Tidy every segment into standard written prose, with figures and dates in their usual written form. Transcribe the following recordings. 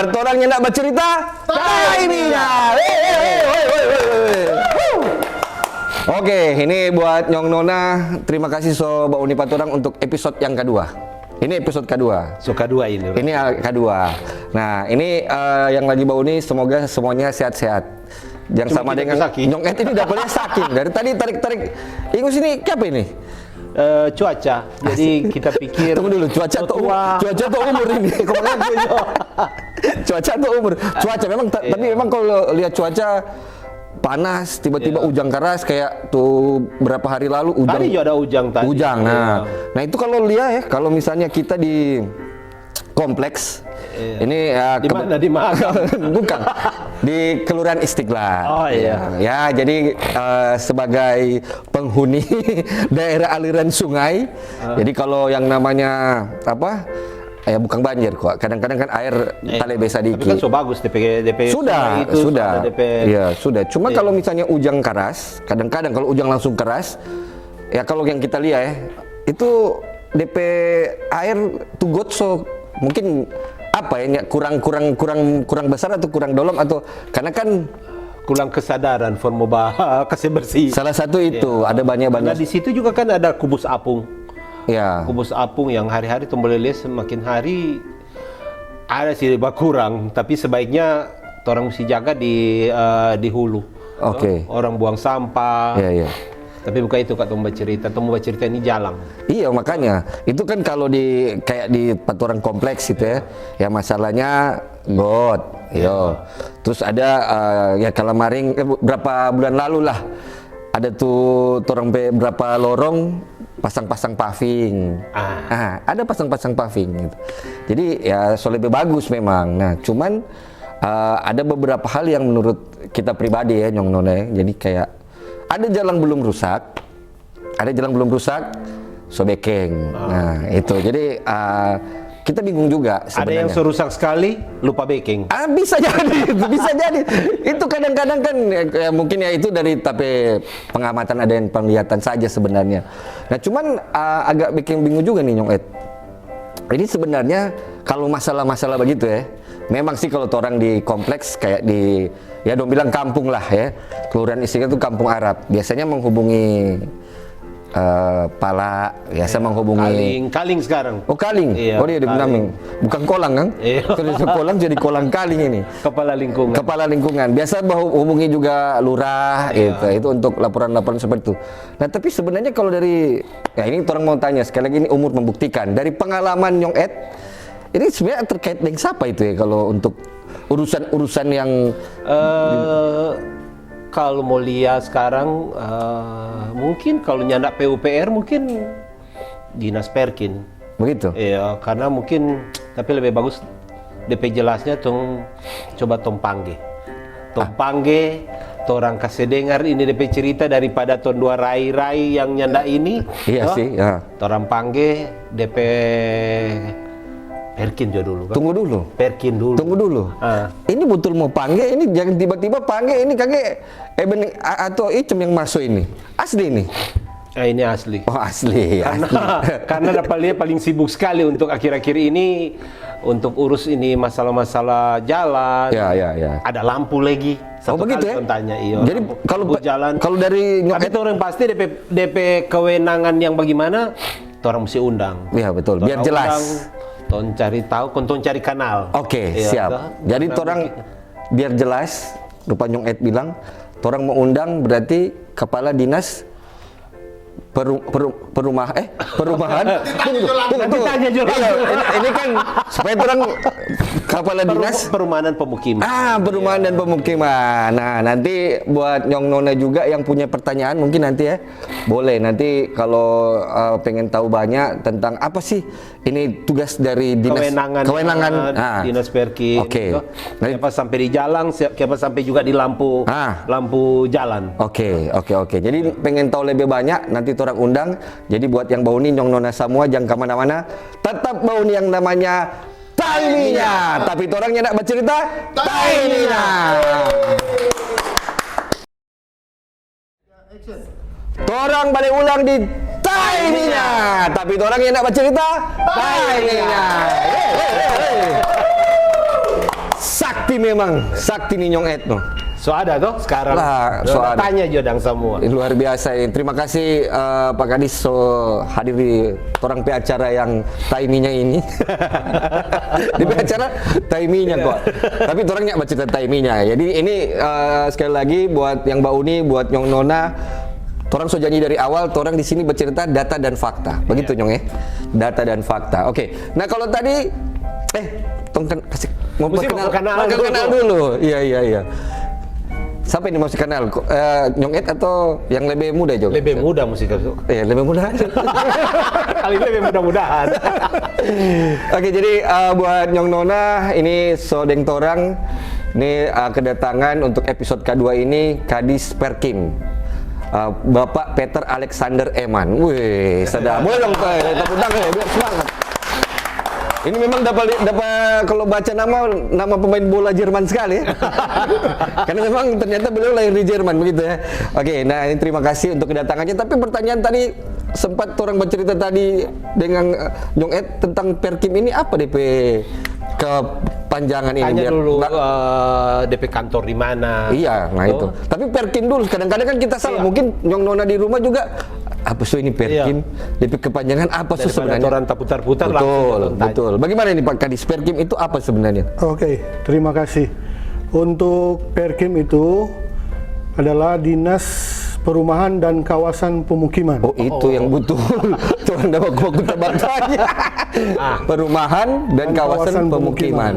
Torangnya nak bercerita, timingnya. Oke, ini buat Nyong Nona. Terima kasih so Mbak Unipa Torang untuk episode yang kedua. Ini episode kedua. So kedua ini. Ini kedua. Nah, ini yang lagi Mbak Uni, semoga semuanya sehat-sehat. Yang Cuma sama dengan Nyong Ed ini dapetnya saking. Dari tadi tarik-tarik. Ingus ini apa ini? Cuaca. Jadi kita pikir Tunggu dulu, cuaca atau umur ini. Cuaca atau umur. Cuaca memang tapi memang kalau lihat cuaca panas, tiba-tiba hujan keras kayak tuh berapa hari lalu hujan. Tadi juga ada hujan tadi. Hujan. Nah itu kalau lihat ya, kalau misalnya kita di kompleks ini ya di mana di Mahakam? Bukan di Kelurahan Istiqlal. Oh iya. Ya jadi sebagai penghuni daerah aliran sungai, jadi kalau yang namanya apa? Ya bukan banjir kok. Kadang-kadang kan air tali besa dikit. Tapi kan so bagus DP Sudah. Iya, sudah. Cuma kalau misalnya hujan keras, kadang-kadang kalau hujan langsung keras, ya kalau yang kita lihat ya, itu DP air tugot so mungkin apa ya kurang besar atau kurang dalam atau karena kan kurang kesadaran formoba kasih bersih. Salah satu itu ada banyak. Nah di situ juga kan ada kubus apung. Ya. Kubus apung yang hari-hari tuh boleh lihat semakin hari ada sih berkurang, tapi sebaiknya orang mesti jaga di hulu. Oke. Orang buang sampah. Iya. Tapi bukan itu Kak Tomba cerita ini jalan. Iya makanya itu kan kalau di kayak di paturan kompleks gitu ya masalahnya got, terus ada ya kalamaring berapa bulan lalu lah ada tuh orang berapa lorong pasang-pasang paving, ada pasang-pasang paving gitu. Jadi ya so lebih bagus memang. Nah cuman ada beberapa hal yang menurut kita pribadi ya Nyong Nona, jadi kayak ada jalan belum rusak, so bekeng. Nah itu jadi kita bingung juga sebenarnya. Ada yang so rusak sekali, lupa baking. Bisa jadi, bisa jadi. Itu kadang-kadang kan ya, mungkin ya itu dari tapi pengamatan ada yang penglihatan saja sebenarnya. Nah cuman agak bikin bingung juga nih Nyong Ed. Ini sebenarnya kalau masalah-masalah begitu ya, memang sih kalau orang di kompleks kayak di ya dong bilang kampung lah ya, Kelurahan Istiqlal itu kampung Arab. Biasanya menghubungi Pala, biasa menghubungi Kaling sekarang. Oh Kaling, iya, oh dia di Benaming, bukan Kolang kan? Iya. Terus Kolang jadi Kolang Kaling ini. Kepala lingkungan. Biasa hubungi juga lurah, itu untuk laporan-laporan seperti itu. Nah tapi sebenarnya kalau dari, ya ini orang mau tanya sekali lagi ini umur membuktikan. Dari pengalaman Nyong Ed, ini sebenarnya terkait dengan siapa itu ya kalau untuk urusan-urusan yang kalau mau lihat sekarang mungkin kalau nyandak PUPR mungkin Dinas Perkin. begitu? Iya, karena mungkin tapi lebih bagus DP jelasnya coba Pangge, orang kasih dengar ini DP cerita daripada dua rai-rai yang nyandak ini. Iya sih, ya. Orang Pangge DP Perkin juga dulu kan? Perkin dulu. Tunggu dulu. Ini betul mau Pangge, ini jangan tiba-tiba Pangge ini kagak atau Icem yang masuk ini. Asli ini. Ini asli. Oh asli. Karena dapat lihat paling sibuk sekali untuk akhir-akhir ini untuk urus ini masalah-masalah jalan. Ya. Ada lampu lagi. Satu begitu kali ya? tanya, iya. Jadi kalau dari tapi orang pasti DP kewenangan yang bagaimana, orang mesti undang. Iya betul. Biar jelas. Ton cari tahu, konton cari kanal. Oke, siap. Jadi orang biar jelas, rupa Nyong Ed bilang, orang mau undang berarti kepala dinas perumahan. Tunggu. Ini kan supaya orang kepala dinas perumahan pemukiman. Perumahan dan pemukiman. Nah, nanti buat Nyong Nona juga yang punya pertanyaan mungkin nanti ya. Boleh nanti kalau pengen tahu banyak tentang apa sih ini tugas dari dinas kewenangan Dinas Perkin. Oke. Siapa sampai di jalan, siapa sampai juga di lampu jalan. Oke. Jadi pengen tahu lebih banyak nanti orang undang. Jadi buat yang Bauni Nyong Nona semua jangan kemana-mana. Tetap Bauni yang namanya Taiminya. Tapi orangnya nak bercerita Taiminya. Torang balik ulang di Taiminya. Tapi orangnya nak bercerita Taiminya. sakti memang, sakti nih Nyong Ed no. So ada toh sekarang. Lah, so ada. Tanya Jodang semua. Luar biasa ini. Terima kasih Pak Kadis so hadir di orang pe acara yang timingnya ini. Di pe acara timingnya kok. Tapi orangnya baca timingnya. Jadi ini sekali lagi buat yang Mbak Uni, buat Nyong Nona, orang so janji dari awal, orang di sini bercerita data dan fakta. Begitu Nyong ya. Data dan fakta. Oke. Nah, kalau tadi tong kasih mau kenal dulu. Iya. Siapa ini masih kenal? Nyong Ed atau yang lebih muda juga? Lebih muda musik itu. Lebih muda. Kali ini lebih mudah-mudahan. Oke, jadi buat Nyong Nona ini sodeng torang ini kedatangan untuk episode kedua ini Kadis Perkim. Bapak Peter Alexander Eman. Wih, sedap. Boleh dong, tepuk tangan biar semangat. Ini memang dapat kalau baca nama pemain bola Jerman sekali ya. Karena memang ternyata beliau lahir di Jerman begitu ya. Oke, nah ini terima kasih untuk kedatangannya. Tapi pertanyaan tadi sempat orang bercerita tadi dengan Nyong Ed tentang Perkim ini apa DP kepanjangan ini? Tanya dulu DP kantor di mana. Iya, nah itu. Tapi Perkim dulu. Kadang-kadang kan kita salah. Mungkin Nyong Nona di rumah juga apa sih ini Perkim? DP kepanjangan apa sih sebenarnya? Orang tak putar-putar Betul. Bagaimana ini Pak Kadis? Perkim itu apa sebenarnya? Oke, terima kasih. Untuk Perkim itu adalah Dinas Perumahan dan Kawasan Pemukiman. Oh, itu yang betul. Tuhan dapat aku tebak-tebaknya. Perumahan dan kawasan pemukiman.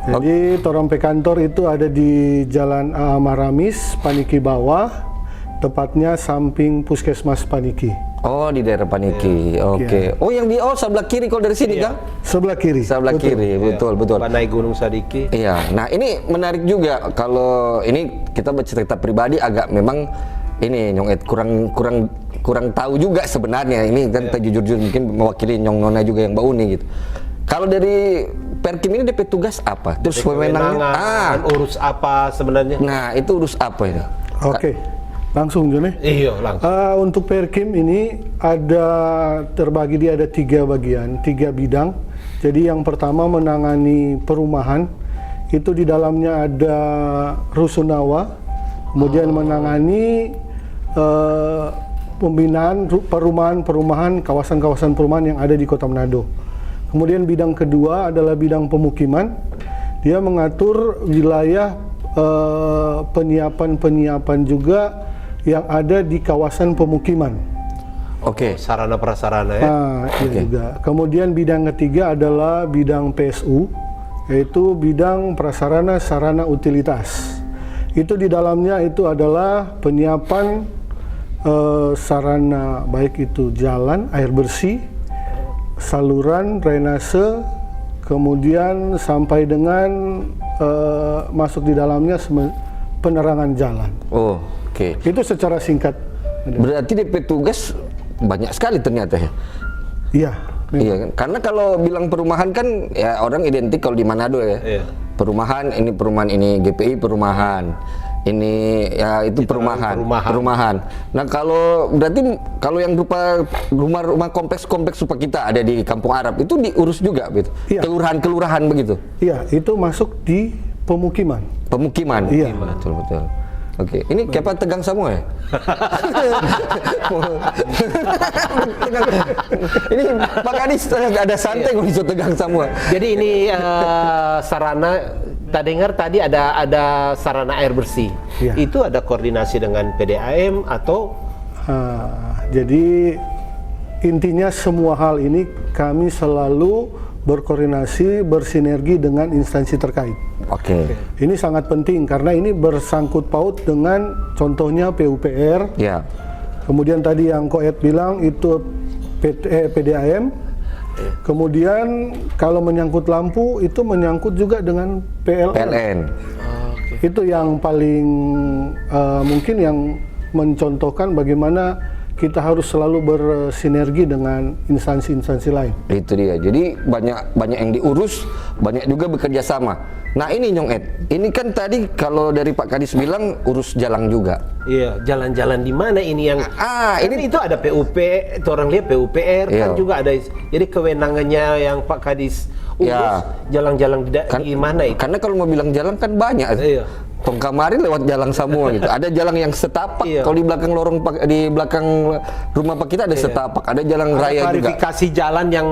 Jadi torang pe kantor itu ada di Jalan Maramis, Paniki Bawah. Tepatnya samping Puskesmas Paniki. Oh, di daerah Paniki. Oke. Oh, yang di sebelah kiri kalau dari sini Kang? Sebelah kiri. Sebelah kiri, betul. Naik Gunung Sadiki. Iya. Nah, ini menarik juga kalau ini kita bercerita pribadi agak memang ini Nyong Ed kurang tahu juga sebenarnya. Ini kan jujur-jujur mungkin mewakili Nyong Nona juga yang Mbak Uni gitu. Kalau dari Perkim ini DP tugas apa? Terus wewenangnya urus apa sebenarnya? Nah, itu urus apa itu? Oke. Langsung Jone. Iya, langsung. Untuk Perkim ini terbagi dia ada 3 bagian, 3 bidang. Jadi yang pertama menangani perumahan, itu di dalamnya ada rusunawa, kemudian menangani pembinaan perumahan, kawasan-kawasan perumahan yang ada di Kota Manado. Kemudian bidang kedua adalah bidang pemukiman, dia mengatur wilayah penyiapan juga yang ada di kawasan pemukiman. Oke. Sarana prasarana ya. Iya juga. Kemudian bidang ketiga adalah bidang PSU, yaitu bidang prasarana sarana utilitas. Itu di dalamnya itu adalah penyiapan sarana baik itu jalan, air bersih, saluran, drainase, kemudian sampai dengan masuk di dalamnya penerangan jalan. Oh. Oke. Itu secara singkat. Berarti DP tugas banyak sekali ternyata ya. Iya. Iya kan? Karena kalau bilang perumahan kan ya orang identik kalau di Manado ya. Iya. Perumahan ini GPI perumahan. Ini ya itu perumahan. Nah, berarti kalau yang berupa rumah kompleks supa kita ada di Kampung Arab itu diurus juga gitu. Iya. Kelurahan begitu. Iya, itu masuk di pemukiman. Iya. Betul. Oke, ini kayak tegang semua ya? Ini Pak Kadis ada santai kok bisa tegang semua. Jadi ini sarana, tak dengar tadi ada sarana air bersih. Iya. Itu ada koordinasi dengan PDAM atau? Jadi intinya semua hal ini kami selalu berkoordinasi, bersinergi dengan instansi terkait. Oke. Ini sangat penting karena ini bersangkut paut dengan contohnya PUPR. Ya. Kemudian tadi yang Koet bilang itu PDAM. Kemudian kalau menyangkut lampu itu menyangkut juga dengan PLN. Itu yang paling mungkin yang mencontohkan bagaimana kita harus selalu bersinergi dengan instansi-instansi lain. Itu dia. Jadi banyak yang diurus, banyak juga bekerja sama. Nah ini Nyong Ed, ini kan tadi kalau dari Pak Kadis bilang urus jalan juga. Iya, jalan-jalan di mana ini yang? Ini itu ada PUP, orang lihat PUPR kan juga ada. Jadi kewenangannya yang Pak Kadis urus Ya. jalan-jalan di mana itu? Karena kalau mau bilang jalan kan banyak. Iya. Tong kamari lewat jalan semua gitu. Ada jalan yang setapak. Iya. Kalau di belakang di belakang rumah Pak kita ada setapak. Ada jalan raya juga. Klarifikasi jalan yang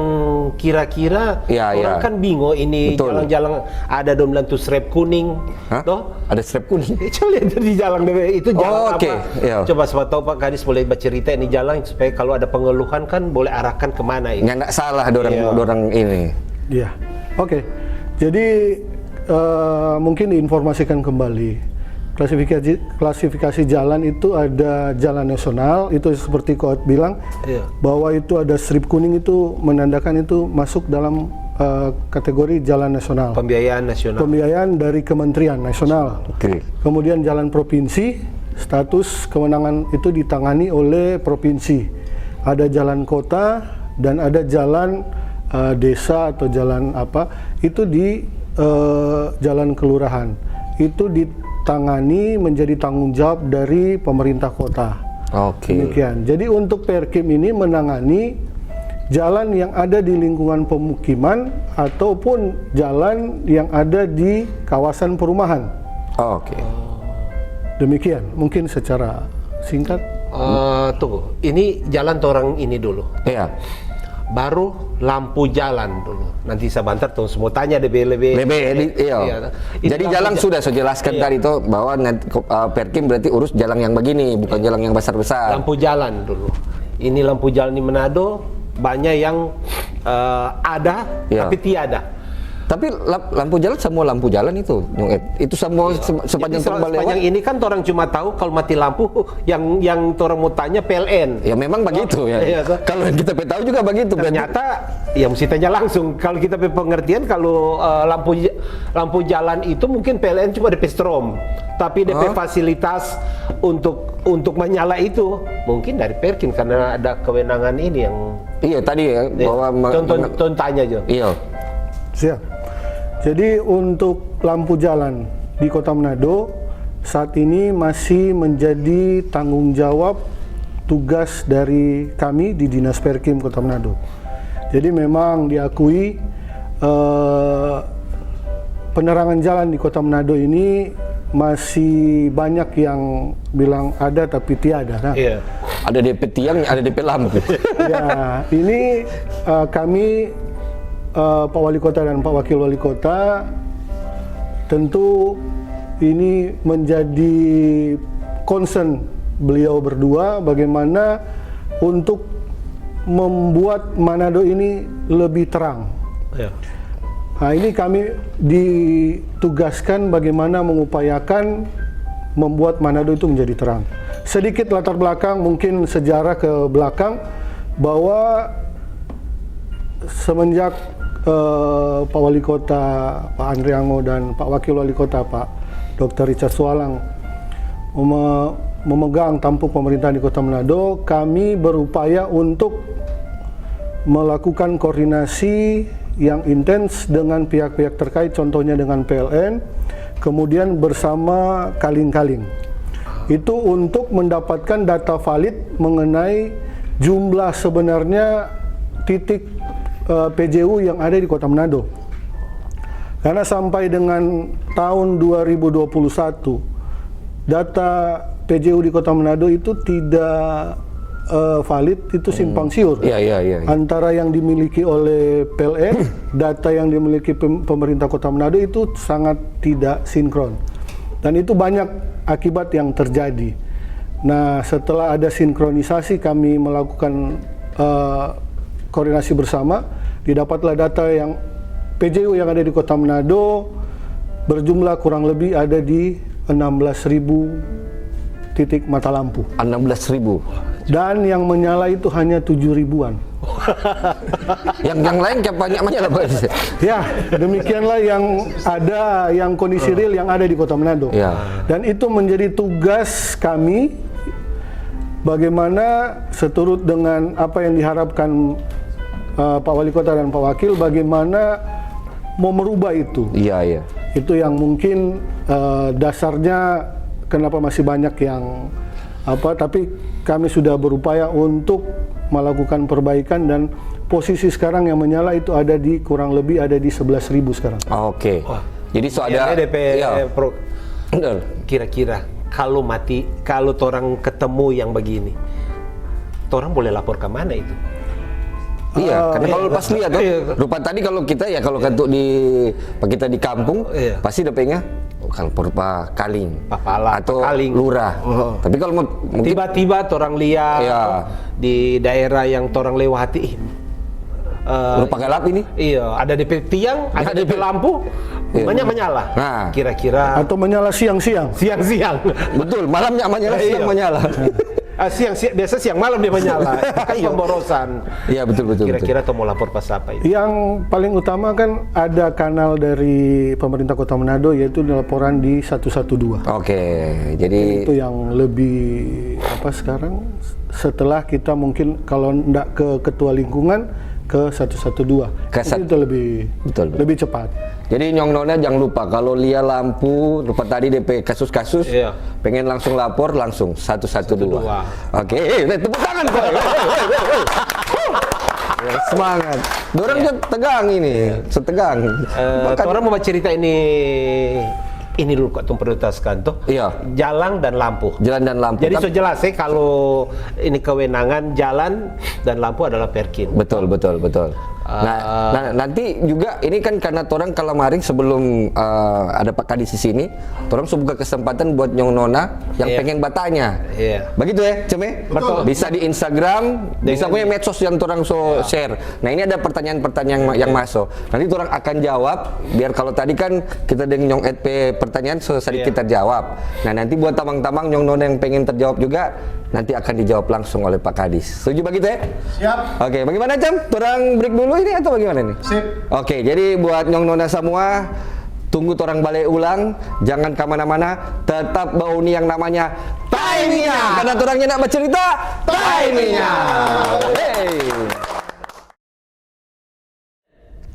kira-kira Iya, orang iya. kan bingung ini Betul. jalan-jalan ada dom bilang tuh strap kuning, Hah? toh? Ada strap kuning. Coba lihat di jalan itu jalan Oh, apa? oke. Iya. Coba siapa tahu Pak Kadis boleh bercerita ini jalan supaya kalau ada pengeluhan kan boleh arahkan kemana ini. Nggak salah dorang Iya. dorang ini. Iya, oke. Jadi mungkin diinformasikan kembali. Klasifikasi jalan itu ada jalan nasional, itu seperti Koat bilang, Iya. bahwa itu ada strip kuning itu menandakan itu masuk dalam kategori jalan nasional. Pembiayaan nasional. Pembiayaan dari Kementerian Nasional. Oke. Kemudian jalan provinsi, status kewenangan itu ditangani oleh provinsi. Ada jalan kota dan ada jalan desa atau jalan apa, itu di jalan kelurahan. Itu ditangani menjadi tanggung jawab dari pemerintah kota. Oke. Demikian. Jadi untuk Perkim ini menangani jalan yang ada di lingkungan pemukiman ataupun jalan yang ada di kawasan perumahan. Oke. Demikian, mungkin secara singkat. Tunggu, ini jalan orang ini dulu. Iya. Baru lampu jalan dulu. Nanti saya bantar tuh semua tanya lebih. Iya. Ini Jadi lampu jalan sudah saya jelaskan Iya. tadi itu bahwa nanti Perkim berarti urus jalan yang begini, bukan jalan yang besar-besar. Lampu jalan dulu. Ini lampu jalan di Manado banyak yang ada Iya. tapi tiada. Tapi lampu jalan semua lampu jalan itu, Nyong Ed. Itu semua sepanjang Jadi tong lewat. sepanjang ini kan orang cuma tahu kalau mati lampu yang orang mau tanya PLN. Ya memang begitu ya. Iya, toh. Kalau yang kita tahu juga begitu. Ternyata ya mesti tanya langsung. Kalau kita pengertian kalau lampu jalan itu mungkin PLN cuma DP strom, tapi DP fasilitas untuk menyala itu mungkin dari Perkim karena ada kewenangan ini yang Iya tadi ya bahwa tonton tanya aja. Iya. Siap. Jadi untuk lampu jalan di Kota Manado saat ini masih menjadi tanggung jawab tugas dari kami di Dinas Perkim Kota Manado. Jadi memang diakui penerangan jalan di Kota Manado ini masih banyak yang bilang ada tapi tiada. Nah, Iya. Ada DP tiang, ada DP lampu. ya, ini kami Pak Wali Kota dan Pak Wakil Wali Kota tentu ini menjadi concern beliau berdua bagaimana untuk membuat Manado ini lebih terang. Iya. Nah, ini kami ditugaskan bagaimana mengupayakan membuat Manado itu menjadi terang. Sedikit latar belakang, mungkin sejarah ke belakang, bahwa semenjak Pak Wali Kota Pak Andriango dan Pak Wakil Wali Kota Pak Dr. Richard Sualang memegang tampuk pemerintahan di Kota Manado, kami berupaya untuk melakukan koordinasi yang intens dengan pihak-pihak terkait, contohnya dengan PLN, kemudian bersama Kaling-Kaling. Itu untuk mendapatkan data valid mengenai jumlah sebenarnya titik PJU yang ada di Kota Manado. Karena sampai dengan tahun 2021 data PJU di Kota Manado itu tidak valid, itu simpang siur. Iya. Antara yang dimiliki oleh PLN, data yang dimiliki pemerintah Kota Manado itu sangat tidak sinkron. Dan itu banyak akibat yang terjadi. Nah, setelah ada sinkronisasi, kami melakukan koordinasi bersama, didapatlah data yang PJU yang ada di Kota Manado berjumlah kurang lebih ada di 16.000 titik mata lampu. 16.000. Dan yang menyala itu hanya 7.000-an. yang lain kayak banyak menyala Pak. Ya, demikianlah yang ada, yang kondisi real yang ada di Kota Manado. Ya. Dan itu menjadi tugas kami bagaimana seturut dengan apa yang diharapkan Pak Wali Kota dan Pak Wakil, bagaimana mau merubah itu. Iya. Itu yang mungkin dasarnya kenapa masih banyak yang tapi kami sudah berupaya untuk melakukan perbaikan dan posisi sekarang yang menyala itu ada di kurang lebih ada di 11.000 sekarang. Oke. Jadi so ada DP iya. Betul. kira-kira kalau mati, kalau orang ketemu yang begini, orang boleh lapor ke mana itu? Iya, karena kalau pas lihat tuh, Iya. rupa tadi kalau kita ya kalau kantuk kita di kampung, Iya. pasti dapetnya kalau Pak Kaling, Papala, atau Pak Kaling. lurah. Tapi kalau mungkin Tiba-tiba orang lihat Iya. di daerah yang orang lewati, rupa gelap ini, iya, ada DP tiang, ada DP lampu, Iya. rumahnya menyala. Nah. Kira-kira Atau menyala siang-siang. siang-siang. betul, malamnya menyala, siang Iya. menyala. Biasa siang malam dia menyala. Kan pemborosan. Iya betul. Kira-kira mau lapor pas apa itu? Yang paling utama kan ada kanal dari pemerintah Kota Manado yaitu laporan di 112. Oke, jadi Itu yang lebih apa sekarang setelah kita mungkin kalau enggak ke ketua lingkungan ke 112. Itu lebih Betul. lebih cepat. Jadi Nyong Nona jangan lupa kalau lihat lampu, lupa tadi DP kasus-kasus, Iya. pengen langsung lapor langsung 112. Oke, tepuk tangan kok. Semangat. Dorang juga tegang ini, setegang. Bahkan- Orang mau cerita ini dulu kok prioritaskan tuh. Iya. Jalan dan lampu. Jalan dan lampu. Jadi Kan- so jelas kalau ini kewenangan jalan dan lampu adalah Perkin. Betul. Nah, nanti juga ini kan karena orang Kalamaring sebelum ada Pak Kadis di sini, orang buka kesempatan buat Nyong Nona yang Iya. pengen bertanya. Iya. Begitu ya, Ceme? Betul. Bisa di Instagram, bisa punya medsos yang orang share. Nah, ini ada pertanyaan-pertanyaan yang masuk. Nanti orang akan jawab, biar kalau tadi kan kita dengan Nyong EP pertanyaan sedikit terjawab. Nah, nanti buat tamang-tamang Nyong Nona yang pengen terjawab juga, nanti akan dijawab langsung oleh Pak Kadis. Setuju begitu ya? Siap. Oke, bagaimana Cem? Orang break dulu ini atau bagaimana nih? Sip. Oke, jadi buat Nyong Nona semua, tunggu orang balik ulang, jangan kemana-mana, tetap bauni yang namanya Taiminya, karena orangnya nak bercerita, Taiminya. Hey.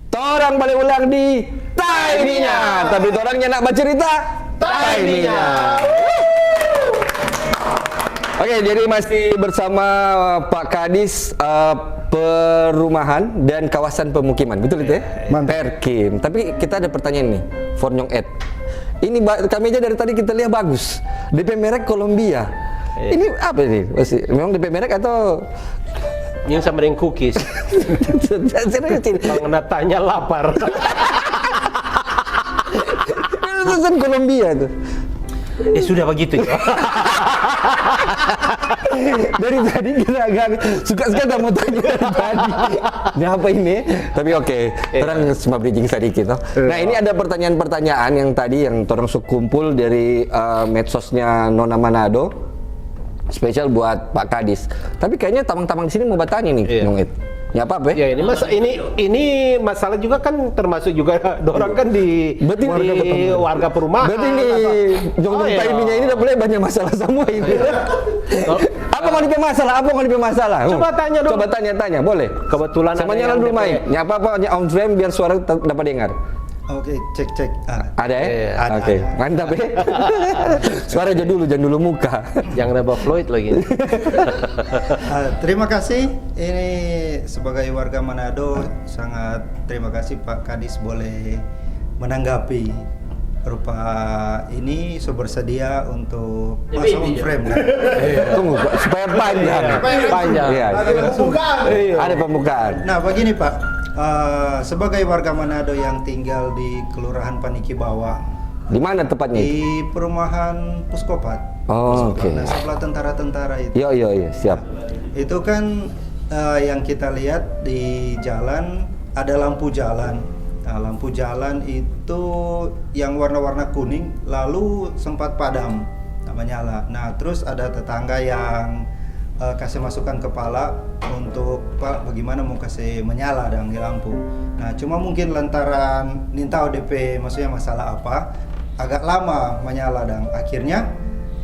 Torang balik ulang di Taiminya, tapi orangnya nak bercerita, Taiminya. Oke, jadi masih bersama Pak Kadis perumahan dan kawasan pemukiman, betul itu ya? Mantap. Perkim. Tapi kita ada pertanyaan nih, for Nyong Ed. Ini kami aja dari tadi kita lihat bagus. DP merek Columbia. Ini apa ini? Memang DP merek atau? Yang sama dengan cookies. Kalau tanya lapar. Itu Columbia itu. Sudah begitu ya. Dari tadi kita agak suka sekali mau tanya dari tadi. Ini apa ini? Tapi oke, orang cuma bridging sedikit. No? Nah ini ada pertanyaan-pertanyaan yang tadi yang orang kumpul dari medsosnya Nona Manado, spesial buat Pak Kadis. Tapi kayaknya tamang-tamang di sini mau bertanya nih, Iya. Nyong Ed. Ya apa ya? Ya ini masalah juga kan termasuk juga dorang kan di Berarti warga perumahan. Berarti nih Nyong iya. Taiminya ini udah boleh banyak masalah semua ini. Apa mau dipe masalah? Apa mau dipe masalah? Coba tanya dong. Coba tanya, boleh. Kebetulan Sama ada nyala yang dulu DP. main. Nyapa apa on frame biar suara dapat dengar. Oke, cek. Ada ya? Ada, Oke, ada. mantap ya. Suara aja dulu, jangan dulu muka. Jangan nambah Floyd lagi. Terima kasih. Ini sebagai warga Manado sangat terima kasih Pak Kadis boleh menanggapi. Rupa ini bersedia untuk masuk on frame. Tunggu, Pak, supaya panjang. Panjang. Iya. Iya. Ada pembukaan. Nah, begini Pak, sebagai warga Manado yang tinggal di Kelurahan Paniki Bawah, Di mana tepatnya itu? di perumahan Puskopat. Oh, oke. Nah, sebelah tentara-tentara itu. Iya, siap. Itu kan yang kita lihat di jalan ada lampu jalan. Nah, lampu jalan itu yang warna-warna kuning lalu sempat padam, menyala. Nah, terus ada tetangga yang kasih masukan kepala untuk Pak bagaimana mau kasih menyala dan di lampu. Nah, cuma mungkin lantaran nintau DP maksudnya masalah apa agak lama menyala dan akhirnya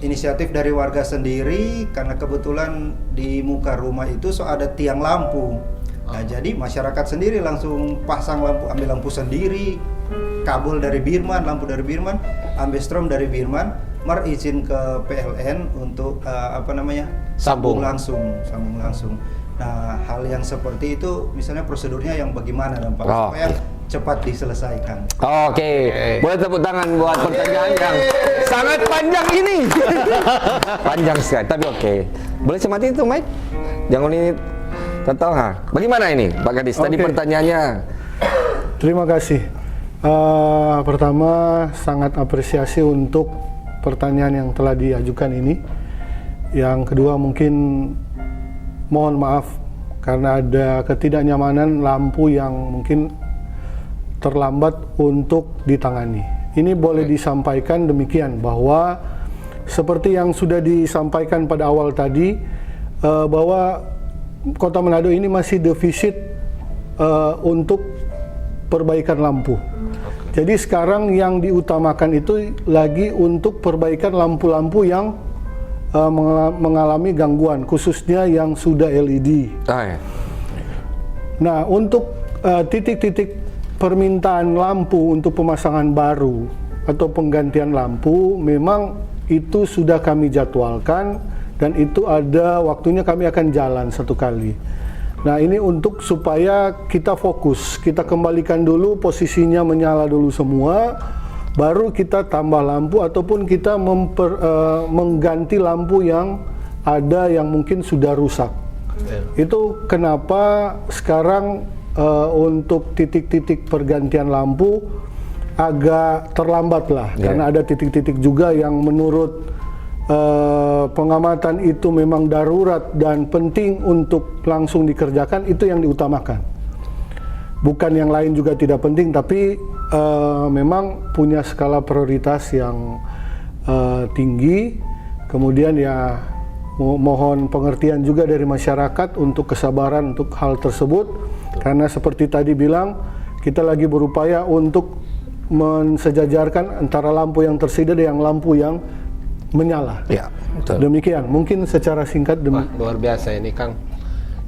inisiatif dari warga sendiri karena kebetulan di muka rumah itu ada tiang lampu. Nah, jadi masyarakat sendiri langsung pasang lampu, ambil lampu sendiri, kabel dari Birman, lampu dari Birman, ambil strom dari Birman, izin ke PLN untuk sambung langsung. Nah, hal yang seperti itu misalnya prosedurnya yang bagaimana dan Pak Oh. supaya cepat diselesaikan. Oke, boleh tepuk tangan buat pertanyaan yang sangat panjang ini. Panjang sekali, tapi oke. Boleh semati itu, Mike? Jangan ini tahu ha. Bagaimana ini, Pak Kadis? Tadi Oke. pertanyaannya. Terima kasih. Pertama, sangat apresiasi untuk pertanyaan yang telah diajukan ini. Yang kedua, mungkin mohon maaf karena ada ketidaknyamanan lampu yang mungkin terlambat untuk ditangani. Ini boleh disampaikan demikian bahwa seperti yang sudah disampaikan pada awal tadi, bahwa Kota Manado ini masih defisit untuk perbaikan lampu. Jadi sekarang yang diutamakan itu lagi untuk perbaikan lampu-lampu yang mengalami gangguan, khususnya yang sudah LED. Ah, ya. Nah, untuk titik-titik permintaan lampu untuk pemasangan baru atau penggantian lampu, memang itu sudah kami jadwalkan dan itu ada waktunya, kami akan jalan satu kali. Nah, ini untuk supaya kita fokus, kita kembalikan dulu posisinya menyala dulu semua, baru kita tambah lampu ataupun kita mengganti lampu yang ada yang mungkin sudah rusak. Itu kenapa sekarang untuk titik-titik pergantian lampu agak terlambat lah, karena ada titik-titik juga yang menurut pengamatan itu memang darurat dan penting untuk langsung dikerjakan, itu yang diutamakan. Bukan yang lain juga tidak penting, tapi memang punya skala prioritas yang tinggi. Kemudian ya mohon pengertian juga dari masyarakat untuk kesabaran untuk hal tersebut. Karena seperti tadi bilang, kita lagi berupaya untuk mensejajarkan antara lampu yang tersedia dengan lampu yang menyala. Ya, betul. Demikian, mungkin secara singkat Wah, luar biasa ini, Kang.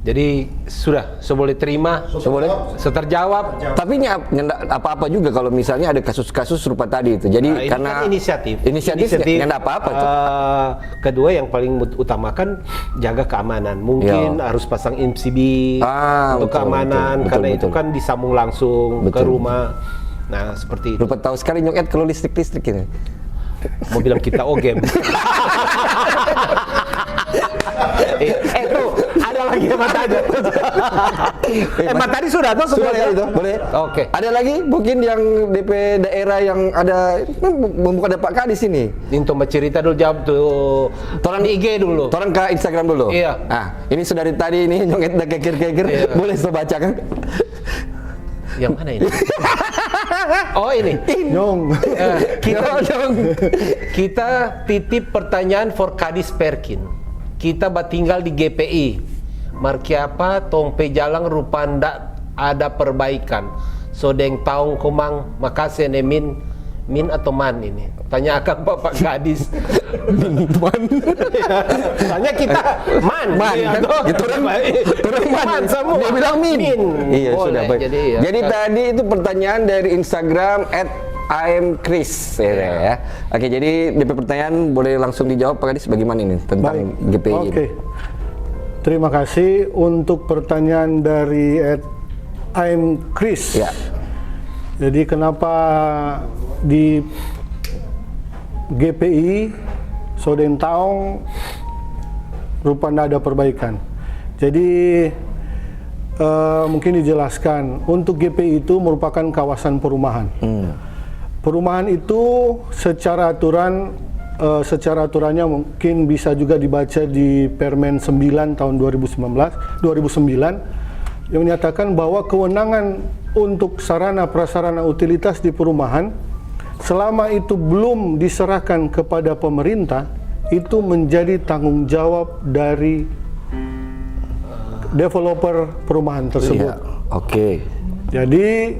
Jadi sudah, boleh terima, Boleh. terjawab. Tapi nggak apa-apa juga kalau misalnya ada kasus-kasus serupa tadi itu. Jadi Nah, ini karena kan inisiatif nggak ada apa-apa tuh. Kedua yang paling utamakan jaga keamanan. Mungkin harus pasang MCB untuk betul, keamanan, betul, karena betul. itu kan disambung langsung ke Betul. rumah. Nah, seperti itu. Lupa tahu sekali nyok kalau listrik ini. Mau bilang kita game. Tuh ada lagi hemat aja. Hemat tadi sudah tuh Sudah semuanya. itu, boleh. Oke. Ada lagi mungkin yang DP daerah yang ada membuka ada Pak Kadis ini. Untuk bercerita dulu, jawab tuh. Torang di IG dulu. Torang ke Instagram dulu. Iya. Ah, ini sudah dari tadi ini nyonget udah kekir-kekir. Iya. Boleh saya baca kan? Yang mana ini? Oh ini. Nyong. Kita titip pertanyaan for Kadis Perkin. Kita tinggal di GPI. Markiapa tompe jalang rupanda ada perbaikan. Sodeng taung kumang makasih nemin min atau man ini. Tanyakan Bapak Kadis. Man. Tanya kita man. Man, Iya, kan? toh. Gitu orang man. semua. Dia bilang min. Iya, Boleh, sudah baik. Jadi, ya. Jadi tadi itu pertanyaan dari Instagram @IamChris ya. Oke, jadi DP pertanyaan boleh langsung dijawab Pak Kadis bagaimana ini tentang GPI ini? Oke. Terima kasih untuk pertanyaan dari @IamChris. Ya. Jadi kenapa di GPI Sodentaung rupanya ada perbaikan? Jadi mungkin dijelaskan, untuk GPI itu merupakan kawasan perumahan. Perumahan itu secara aturannya mungkin bisa juga dibaca di Permen 9 tahun 2009 yang menyatakan bahwa kewenangan untuk sarana prasarana utilitas di perumahan selama itu belum diserahkan kepada pemerintah, itu menjadi tanggung jawab dari developer perumahan tersebut. Iya. Oke. Jadi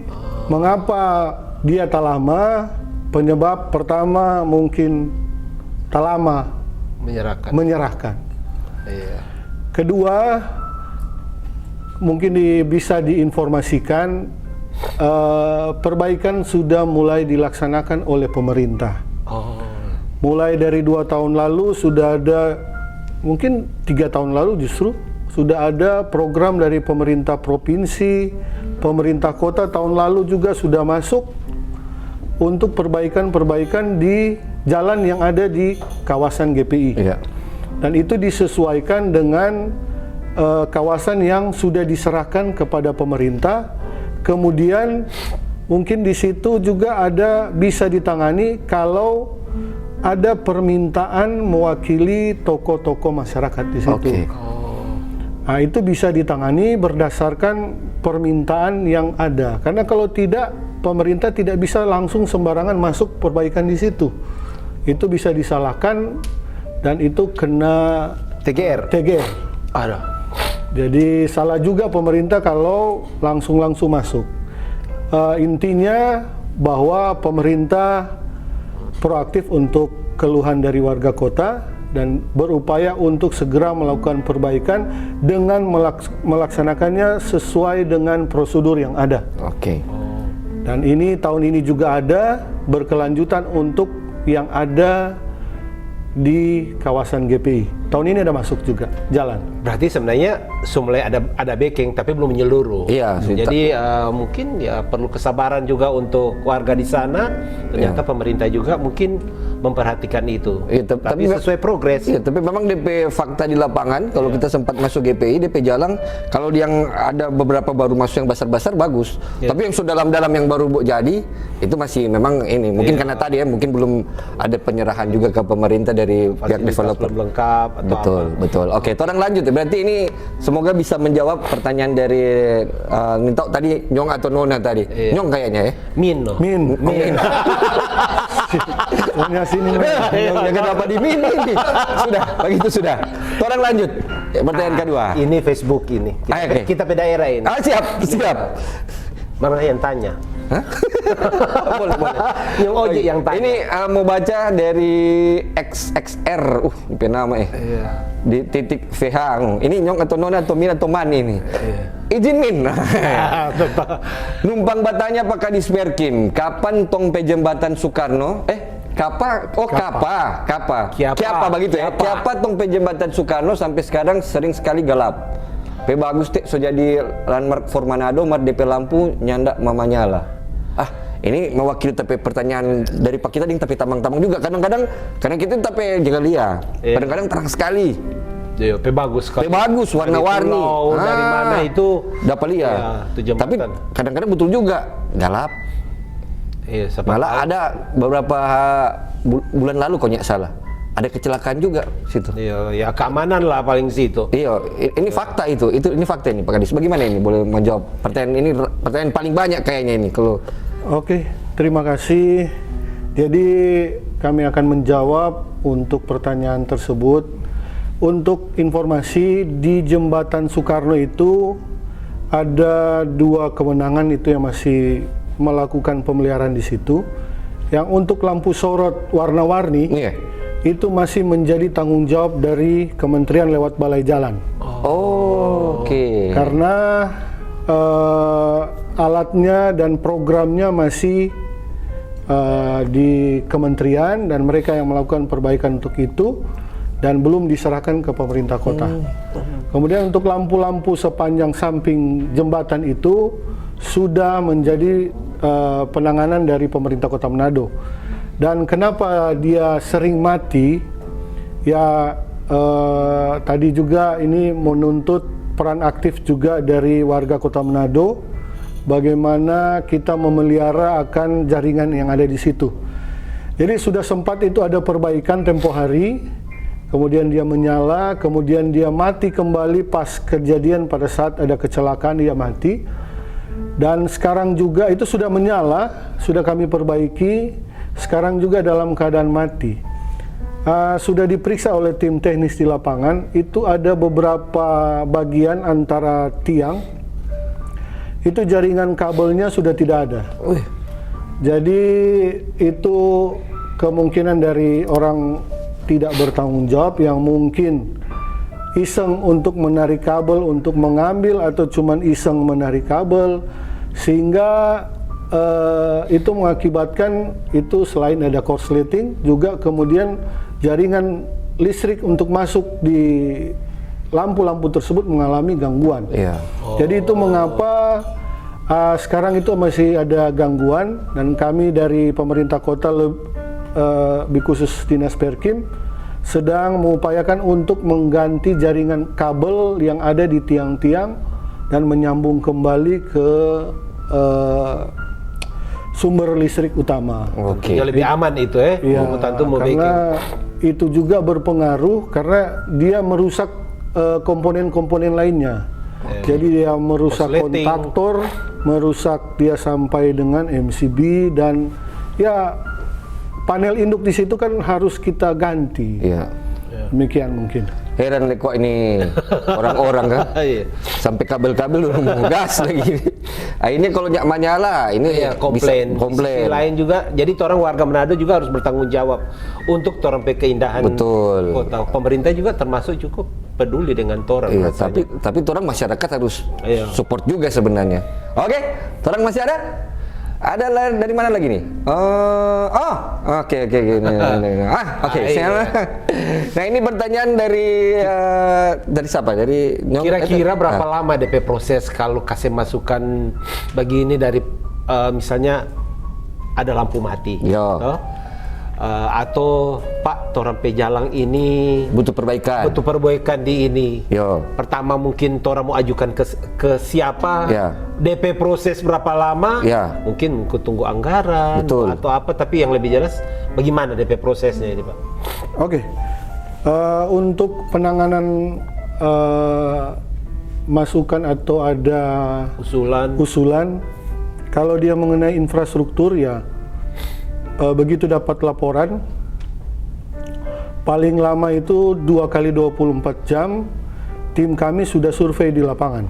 mengapa dia tak lama? Penyebab pertama mungkin tak lama menyerahkan. Iya. Kedua, mungkin bisa diinformasikan perbaikan sudah mulai dilaksanakan oleh pemerintah. Oh. Mulai dari 2 tahun lalu sudah ada, mungkin 3 tahun lalu justru sudah ada program dari pemerintah provinsi, pemerintah kota tahun lalu juga sudah masuk untuk perbaikan-perbaikan di jalan yang ada di kawasan GPI. Iya. Dan itu disesuaikan dengan kawasan yang sudah diserahkan kepada pemerintah. Kemudian mungkin di situ juga ada bisa ditangani kalau ada permintaan mewakili tokoh-tokoh masyarakat di situ. Oke. Nah, itu bisa ditangani berdasarkan permintaan yang ada. Karena kalau tidak, pemerintah tidak bisa langsung sembarangan masuk perbaikan di situ. Itu bisa disalahkan dan itu kena TGR. TGR. Ada. Jadi salah juga pemerintah kalau langsung masuk. Intinya bahwa pemerintah proaktif untuk keluhan dari warga kota dan berupaya untuk segera melakukan perbaikan dengan melaksanakannya sesuai dengan prosedur yang ada. Oke. Dan ini tahun ini juga ada berkelanjutan untuk yang ada di kawasan GPI. Tahun ini ada masuk juga jalan. Berarti sebenarnya mulai ada backing tapi belum menyeluruh. Iya, Jadi mungkin ya perlu kesabaran juga untuk warga di sana. Ternyata pemerintah juga mungkin memperhatikan itu. Iya, tapi sesuai progres. Iya, tapi memang DP fakta di lapangan kalau kita sempat masuk GPI, DP Jalang, kalau yang ada beberapa baru masuk yang besar-besar bagus. Tapi yang sudah dalam-dalam yang baru jadi itu masih memang ini mungkin karena tadi ya mungkin belum ada penyerahan juga ke pemerintah dari pihak developer. Belum lengkap atau Betul. Oke, orang lanjut ya. Berarti ini semoga bisa menjawab pertanyaan dari minta tadi Nyong atau Nona tadi. Nyong kayaknya ya. Min. Punya sini. Ya kenapa di min ini? Sudah, begitu sudah. Orang lanjut. Pertanyaan kedua. Ini Facebook ini. Kita ke daerah ini. Siap. Mana yang tanya? boleh. Yang ojek yang tanya. Ini mau baca dari XXR. Ini nama di titik VH. Ini Nyong atau Nona atau Min atau Man ini. Izin Min. Numpang batanya Pak Kadis Perkin. Kapan tong pe jembatan Soekarno? Kapa begitu ya. Kiapa tong pe jembatan Soekarno sampai sekarang sering sekali gelap. Pe bagus teh so jadi landmark for Manado, mar DP lampu nyanda mama nyala. Ini mewakili tapi pertanyaan dari Pak kita ding tapi tamang-tamang juga kadang-kadang karena kita tapi jaga lihat. Kadang-kadang terang sekali. Iya, bagus sekali. Bagus warna-warni. Dari mana itu dapat lihat. Ya, tapi kadang-kadang betul juga gelap. Iya, malah ada beberapa bulan lalu kok nggak salah. Ada kecelakaan juga situ. Iya, ya keamanan lah paling situ. Iya, ini fakta itu. Ini fakta ini Pak Kadis. Bagaimana ini boleh menjawab pertanyaan ini? Pertanyaan paling banyak kayaknya ini kalau. Oke, terima kasih. Jadi kami akan menjawab untuk pertanyaan tersebut. Untuk informasi di Jembatan Soekarno itu ada 2 kewenangan itu yang masih melakukan pemeliharaan di situ. Yang untuk lampu sorot warna-warni itu masih menjadi tanggung jawab dari Kementerian lewat Balai Jalan. Oke. Karena alatnya dan programnya masih di kementerian dan mereka yang melakukan perbaikan untuk itu dan belum diserahkan ke pemerintah kota. Kemudian untuk lampu-lampu sepanjang samping jembatan itu sudah menjadi penanganan dari pemerintah Kota Manado. Dan kenapa dia sering mati? Ya tadi juga ini menuntut peran aktif juga dari warga Kota Manado. Bagaimana kita memelihara akan jaringan yang ada di situ. Jadi sudah sempat itu ada perbaikan tempo hari, kemudian dia menyala, kemudian dia mati kembali pas kejadian pada saat ada kecelakaan dia mati. Dan sekarang juga itu sudah menyala, sudah kami perbaiki, sekarang juga dalam keadaan mati. Sudah diperiksa oleh tim teknis di lapangan, itu ada beberapa bagian antara tiang, itu jaringan kabelnya sudah tidak ada. Jadi itu kemungkinan dari orang tidak bertanggung jawab yang mungkin iseng untuk menarik kabel, untuk mengambil atau cuman iseng menarik kabel, sehingga itu mengakibatkan itu selain ada korsleting juga kemudian jaringan listrik untuk masuk di lampu-lampu tersebut mengalami gangguan. Iya. Jadi itu mengapa sekarang itu masih ada gangguan, dan kami dari pemerintah kota lebih khusus Dinas Perkim sedang mengupayakan untuk mengganti jaringan kabel yang ada di tiang-tiang dan menyambung kembali ke sumber listrik utama. Oke. Yang lebih aman itu Iya, karena itu juga berpengaruh karena dia merusak komponen-komponen lainnya. Jadi dia merusak Korsleting. kontaktor, merusak dia sampai dengan MCB, dan ya panel induk di situ kan harus kita ganti. Iya. Demikian mungkin. Heran kok ini orang-orang kan. Iya. Sampai kabel-kabel udah mau gas lagi. Nah, ini kalau nyak menyala, ini Iya, bisa komplain. Di komplain. sisi lain juga, jadi orang warga Manado juga harus bertanggung jawab untuk orang keindahan Betul. kota. Pemerintah juga termasuk cukup peduli dengan orang. Iya, rasanya. tapi orang masyarakat harus Iya. support juga sebenarnya. Oke, orang masih ada? Ada dari mana lagi nih? Oke. Oke. Nah, ini pertanyaan dari siapa? Dari Kira-kira berapa lama DP proses kalau kasih masukan begini dari misalnya ada lampu mati, Yo. toh? Atau Pak torang pejalang ini butuh perbaikan. butuh perbaikan di ini. Yo. Pertama mungkin torang mau ajukan ke siapa? Ya. DP proses berapa lama? Ya. Mungkin tunggu anggaran Betul. atau apa, tapi yang lebih jelas bagaimana DP prosesnya ini, Pak? Oke. Untuk penanganan masukan atau ada usulan, kalau dia mengenai infrastruktur, ya begitu dapat laporan, paling lama itu 2 kali 24 jam tim kami sudah survei di lapangan.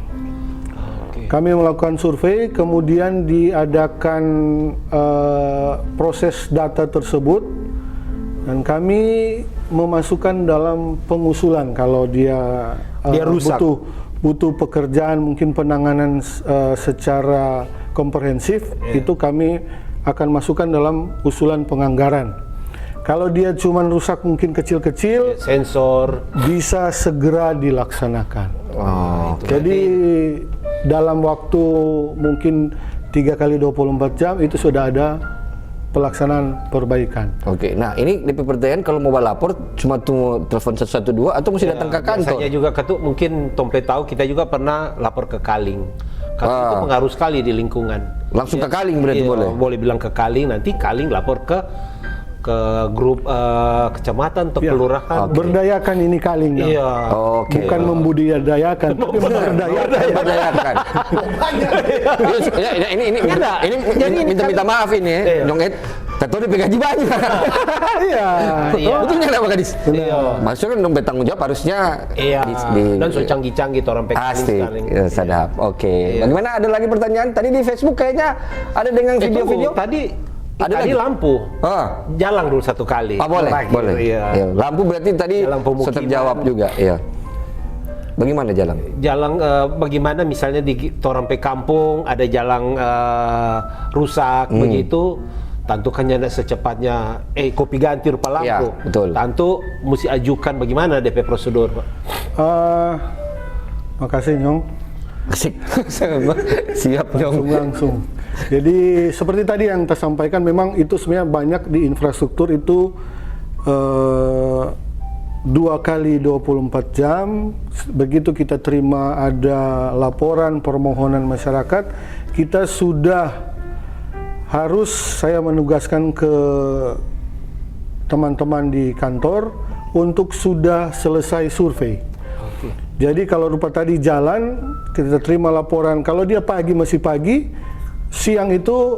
Kami melakukan survei, kemudian diadakan proses data tersebut, dan kami memasukkan dalam pengusulan kalau dia rusak. butuh pekerjaan, mungkin penanganan secara komprehensif, itu kami akan masukkan dalam usulan penganggaran. Kalau dia cuma rusak mungkin kecil-kecil, Sensor. bisa segera dilaksanakan. Jadi dalam waktu mungkin 3 kali 24 jam itu sudah ada pelaksanaan perbaikan. Oke, nah ini DP pertanyaan kalau mau lapor cuma tunggu telepon 112 atau mesti datang ke kantor? Biasanya juga ketuk mungkin Tompe tahu, kita juga pernah lapor ke Kaling. Kaling itu pengaruh sekali di lingkungan. Langsung ke Kaling berarti boleh? Boleh bilang ke Kaling, nanti Kaling lapor ke grup kecamatan atau kelurahan. Berdayakan ini Kaling. Iya. Oke. Bukan membudidayakan, tapi memberdayakan. Berdayakan. Ini minta maaf ini ya, Nyong Ed. Tato dia gaji banyak. Iya. Betulnya kenapa gadis? Iya. Maksudnya kan dong tanggung jawab harusnya Iya. Dan so canggih-canggih orang Pasti, Kaling. ya, sadap. Oke. Bagaimana, ada lagi pertanyaan? Tadi di Facebook kayaknya ada dengan video-video. Tadi Ada tadi lagi? lampu. Ah. Jalan dulu satu kali. Boleh, Terakhir, boleh. Iya. Ya, lampu berarti tadi Jalan pemukiman. sudah terjawab juga, iya. Bagaimana jalan? Jalan bagaimana misalnya di Torampe kampung ada jalan rusak begitu, tentu kan ada secepatnya kopi ganti rupa lampu. Iya, betul. Tentu mesti ajukan bagaimana DP prosedur, Pak. Makasih Nyong. Asik. Siap Nyong. Langsung. Jadi seperti tadi yang saya sampaikan, memang itu sebenarnya banyak di infrastruktur itu 2 kali 24 jam. Begitu kita terima ada laporan permohonan masyarakat, kita sudah harus, saya menugaskan ke teman-teman di kantor untuk sudah selesai survei. Jadi kalau rupa tadi jalan, kita terima laporan, kalau dia pagi masih pagi, siang itu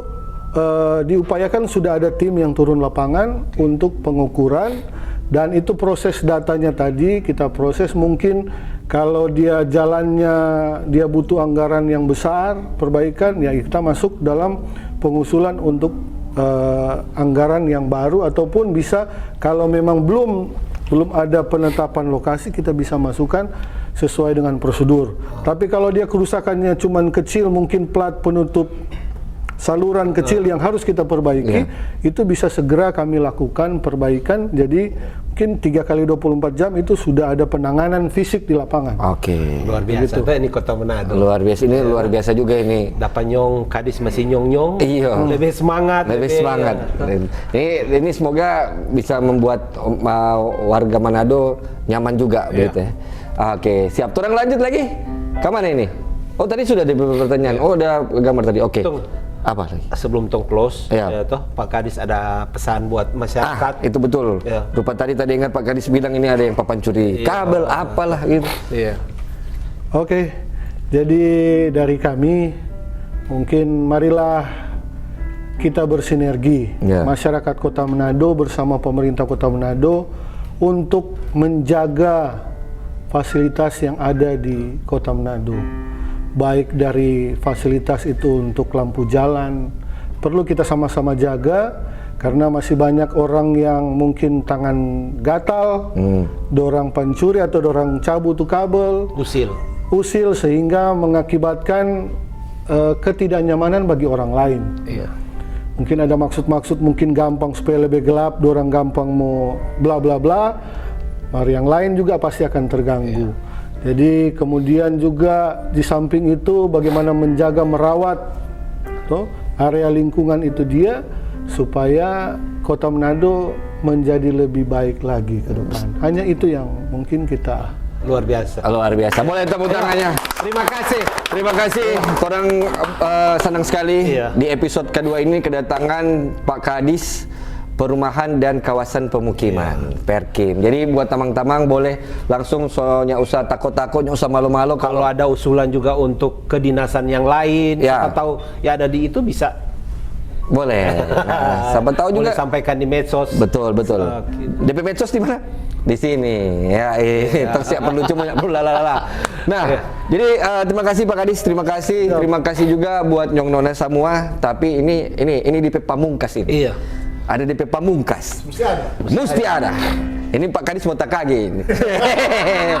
diupayakan sudah ada tim yang turun lapangan untuk pengukuran, dan itu proses datanya tadi kita proses. Mungkin kalau dia jalannya dia butuh anggaran yang besar perbaikan, ya kita masuk dalam pengusulan untuk anggaran yang baru, ataupun bisa kalau memang belum ada penetapan lokasi, kita bisa masukkan sesuai dengan prosedur. Tapi kalau dia kerusakannya cuman kecil, mungkin plat penutup saluran kecil yang harus kita perbaiki, itu bisa segera kami lakukan perbaikan. Jadi mungkin 3 kali 24 jam itu sudah ada penanganan fisik di lapangan. Oke. Luar biasa tuh ini Kota Manado. Luar biasa ini, luar biasa juga ini. Dapat nyong, Kadis masih nyong-nyong. Iya. Lebih semangat. Lebih semangat. Ini semoga bisa membuat warga Manado nyaman juga, begitu ya. Oke, siap. Turang lanjut lagi. Kemana ini? Oh tadi sudah ada beberapa pertanyaan. Oh udah gambar tadi. Oke. Tung. Apa lagi? Sebelum tong close, Iya. ya toh Pak Kadis ada pesan buat masyarakat. Itu betul. Ya. Rupa tadi ingat Pak Kadis bilang ini ada yang papan curi kabel apalah gitu. Iya. Oke, jadi dari kami mungkin marilah kita bersinergi, Ya. masyarakat Kota Manado bersama pemerintah Kota Manado untuk menjaga fasilitas yang ada di Kota Manado. Baik dari fasilitas itu untuk lampu jalan, perlu kita sama-sama jaga karena masih banyak orang yang mungkin tangan gatal, dorang pencuri atau dorang cabut tuh kabel, usil sehingga mengakibatkan ketidaknyamanan bagi orang lain. Iya. Mungkin ada maksud-maksud mungkin gampang supaya lebih gelap, dorang gampang mau bla bla bla, mari yang lain juga pasti akan terganggu. Jadi kemudian juga di samping itu bagaimana menjaga merawat area lingkungan itu dia supaya Kota Manado menjadi lebih baik lagi ke depan. Hanya itu yang mungkin kita Luar biasa. Luar biasa. Boleh tepuk tangannya. Terima kasih. Terima kasih. Orang senang sekali Iya. di episode kedua ini kedatangan Pak Kadis Perumahan dan Kawasan Pemukiman, Perkim. Jadi buat tamang-tamang boleh langsung soalnya usah takut-takut, usah malu-malu Kalau ada usulan juga untuk kedinasan yang lain, Ya. siapa tahu ya ada di itu bisa. boleh. Nah, siapa tahu juga. Boleh sampaikan di medsos. Betul, betul. Gitu. DP Medsos di mana? Di sini. Ya, tersiap perlu cuma lalala. Nah, jadi terima kasih Pak Kadis, terima kasih. Terima kasih juga buat Nyong Nona semua, tapi ini DP Pamungkas ini. Iya. Ada DP Pamungkas. Mesti ada. Ini Pak Kadis mau tak kage ini.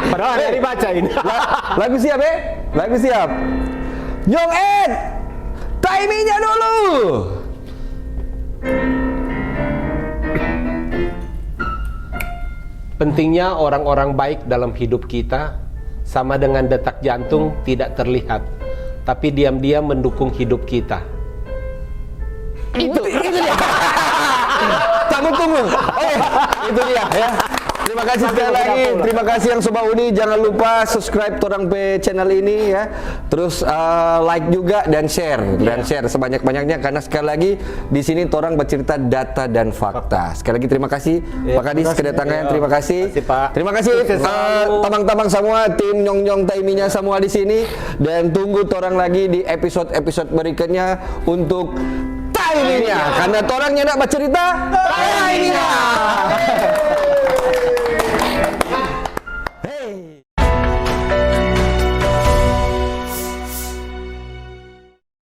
Padahal dari baca ini. Lagu siap Lagu siap. Nyong Ed, timingnya dulu. Pentingnya orang-orang baik dalam hidup kita sama dengan detak jantung tidak terlihat, tapi diam-diam mendukung hidup kita. Itu dia. Tunggu. Oke, itu dia ya. Terima kasih sekali lagi. Terima kasih yang Sobat Udi. Jangan lupa subscribe Torang Pe channel ini ya. Terus like juga dan share sebanyak-banyaknya karena sekali lagi di sini Torang bercerita data dan fakta. Sekali lagi terima kasih Pak Kadis kedatangannya. Terima kasih. Terima kasih tamang-tamang semua tim Nyong Taiminya semua di sini dan tunggu Torang lagi di episode berikutnya untuk Taiminya karena Torangnya nak bercerita Taiminya.